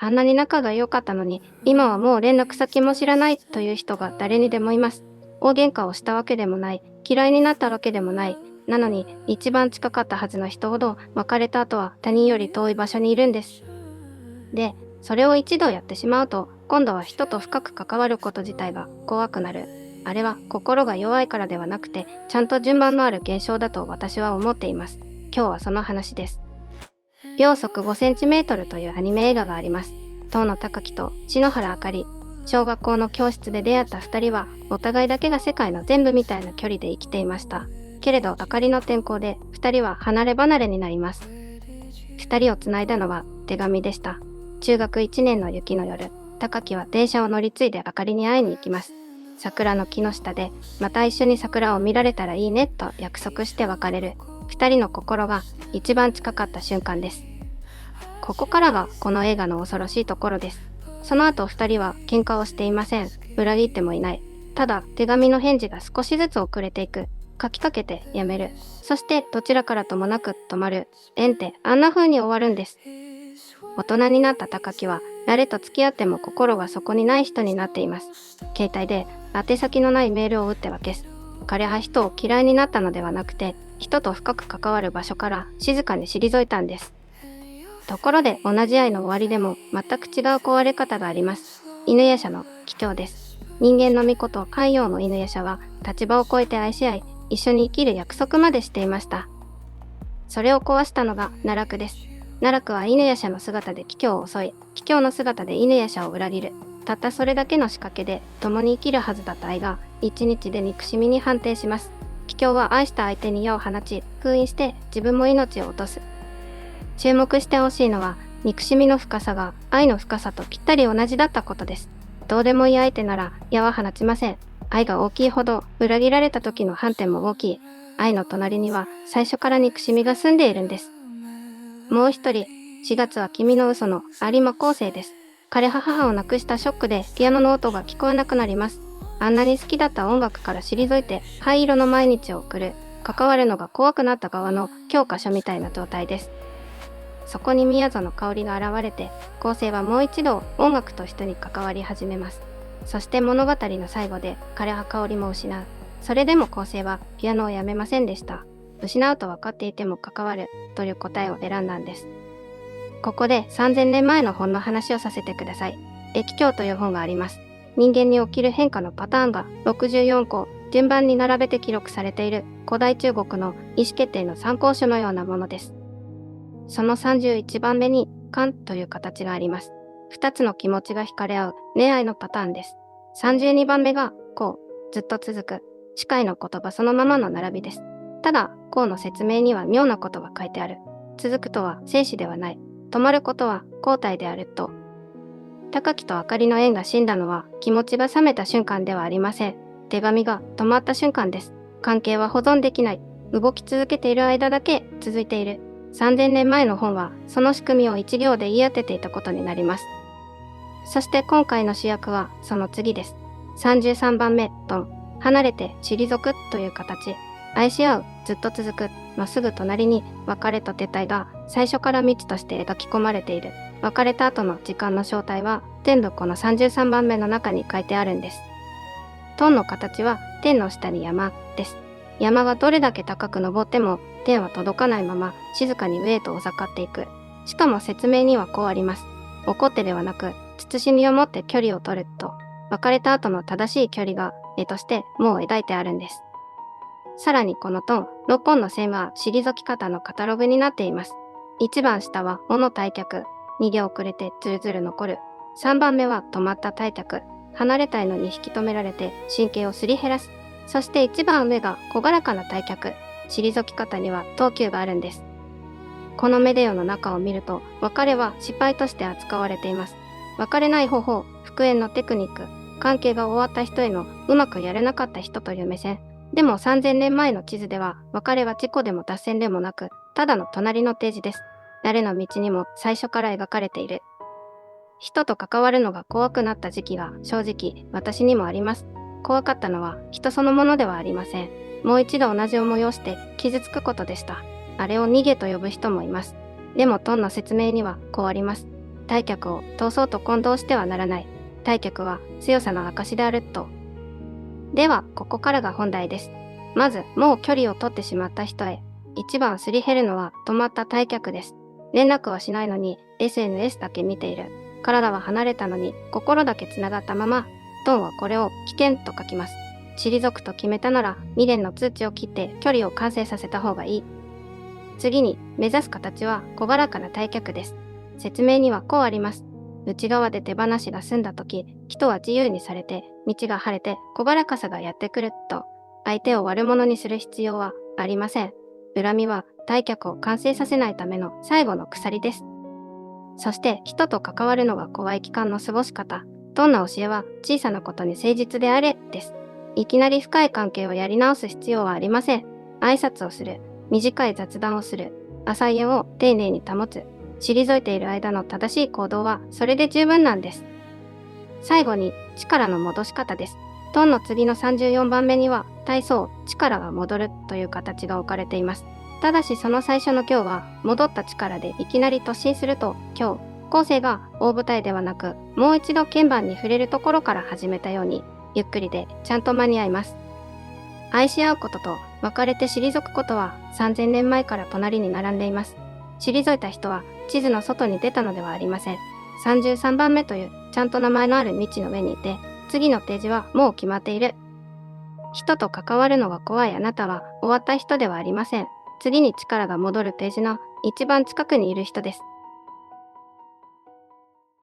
あんなに仲が良かったのに、今はもう連絡先も知らないという人が誰にでもいます。大喧嘩をしたわけでもない、嫌いになったわけでもない。なのに、一番近かったはずの人ほど、別れた後は他人より遠い場所にいるんです。で、それを一度やってしまうと、今度は人と深く関わること自体が怖くなる。あれは心が弱いからではなくて、ちゃんと順番のある現象だと私は思っています。今日はその話です。秒速5センチメートルというアニメ映画があります。遠野隆樹と篠原あかり。小学校の教室で出会った二人は、お互いだけが世界の全部みたいな距離で生きていました。けれど、あかりの転校で二人は離れ離れになります。二人をつないだのは手紙でした。中学1年の雪の夜、高木は電車を乗り継いであかりに会いに行きます。桜の木の下で、また一緒に桜を見られたらいいねと約束して別れる。二人の心が一番近かった瞬間です。ここからがこの映画の恐ろしいところです。その後二人は喧嘩をしていません。裏切ってもいない。ただ手紙の返事が少しずつ遅れていく。書きかけてやめる。そしてどちらからともなく止まる。縁ってあんな風に終わるんです。大人になった高木は誰と付き合っても心がそこにない人になっています。携帯で宛先のないメールを打っては消す。彼は人を嫌いになったのではなくて、人と深く関わる場所から静かに退いたんです。ところで同じ愛の終わりでも全く違う壊れ方があります。犬夜叉の帰郷です。人間の御子と海洋の犬夜叉は立場を超えて愛し合い、一緒に生きる約束までしていました。それを壊したのが奈落です。奈落は犬夜叉の姿で桔梗を襲い、桔梗の姿で犬夜叉を裏切る。たったそれだけの仕掛けで共に生きるはずだった愛が一日で憎しみに判定します。桔梗は愛した相手に矢を放ち、封印して自分も命を落とす。注目してほしいのは、憎しみの深さが愛の深さとぴったり同じだったことです。どうでもいい相手なら矢は放ちません。愛が大きいほど裏切られた時の判定も大きい。愛の隣には最初から憎しみが住んでいるんです。もう一人、4月は君の嘘の有馬昴生です。彼は母を亡くしたショックでピアノの音が聞こえなくなります。あんなに好きだった音楽から退いて灰色の毎日を送る。関わるのが怖くなった側の教科書みたいな状態です。そこに宮園香織が現れて、昴生はもう一度音楽と人に関わり始めます。そして物語の最後で彼は香織も失う。それでも昴生はピアノをやめませんでした。失うと分かっていても関わるという答えを選んだんです。ここで3000年前の本の話をさせてください。易経という本があります。人間に起きる変化のパターンが64個順番に並べて記録されている古代中国の意思決定の参考書のようなものです。その31番目に観という形があります。2つの気持ちが惹かれ合う恋愛のパターンです。32番目がこう、ずっと続く、司会の言葉そのままの並びです。ただ、こうの説明には妙なことが書いてある。続くとは生死ではない。止まることは交代であると。高木とあかりの縁が死んだのは気持ちが冷めた瞬間ではありません。手紙が止まった瞬間です。関係は保存できない。動き続けている間だけ続いている。3000年前の本はその仕組みを一行で言い当てていたことになります。そして今回の主役はその次です。33番目、ドン。離れて退くという形。愛し合う、ずっと続くのすぐ隣に別れと撤退が最初から未知として描き込まれている。別れた後の時間の正体は全部この33番目の中に書いてあるんです。トンの形は天の下に山です。山がどれだけ高く登っても天は届かないまま静かに上へと収かっていく。しかも説明にはこうあります。怒ってではなく、慎みを持って距離を取ると、別れた後の正しい距離が絵としてもう描いてあるんです。さらにこのトン、6本の線は退き方のカタログになっています。一番下は尾の退却、逃げ遅れてずるずる残る。3番目は止まった退却、離れたいのに引き止められて神経をすり減らす。そして一番上が朗らかな退却、退き方には等級があるんです。このメデオの中を見ると、別れは失敗として扱われています。別れない方法、復縁のテクニック、関係が終わった人へのうまくやれなかった人という目線。でも3000年前の地図では、別れは事故でも脱線でもなく、ただの隣の提示です。誰の道にも最初から描かれている。人と関わるのが怖くなった時期が正直私にもあります。怖かったのは人そのものではありません。もう一度同じ思いをして傷つくことでした。あれを逃げと呼ぶ人もいます。でもトンの説明にはこうあります。退却を闘争と混同してはならない。退却は強さの証であると。では、ここからが本題です。まず、もう距離を取ってしまった人へ。一番すり減るのは止まった退却です。連絡はしないのに SNS だけ見ている。体は離れたのに心だけつながったまま、トンはこれを危険と書きます。退くと決めたなら未練の通知を切って距離を完成させた方がいい。次に目指す形は朗らかな退却です。説明にはこうあります。内側で手放しが済んだ時、人は自由にされて、道が晴れて朗らかさがやってくると、相手を悪者にする必要はありません。恨みは退却を完成させないための最後の鎖です。そして人と関わるのが怖い期間の過ごし方。どんな教えは小さなことに誠実であれです。いきなり深い関係をやり直す必要はありません。挨拶をする。短い雑談をする。浅いを丁寧に保つ。退いている間の正しい行動はそれで十分なんです。最後に力の戻し方です。トンの次の34番目には体操、力が戻るという形が置かれています。ただしその最初の今日は戻った力でいきなり突進すると今日、後世が大舞台ではなくもう一度鍵盤に触れるところから始めたようにゆっくりでちゃんと間に合います。愛し合うことと別れて退くことは3000年前から隣に並んでいます。退いた人は地図の外に出たのではありません。33番目というちゃんと名前のある道の上にいて、次のページはもう決まっている。人と関わるのが怖いあなたは終わった人ではありません。次に力が戻るページの一番近くにいる人です。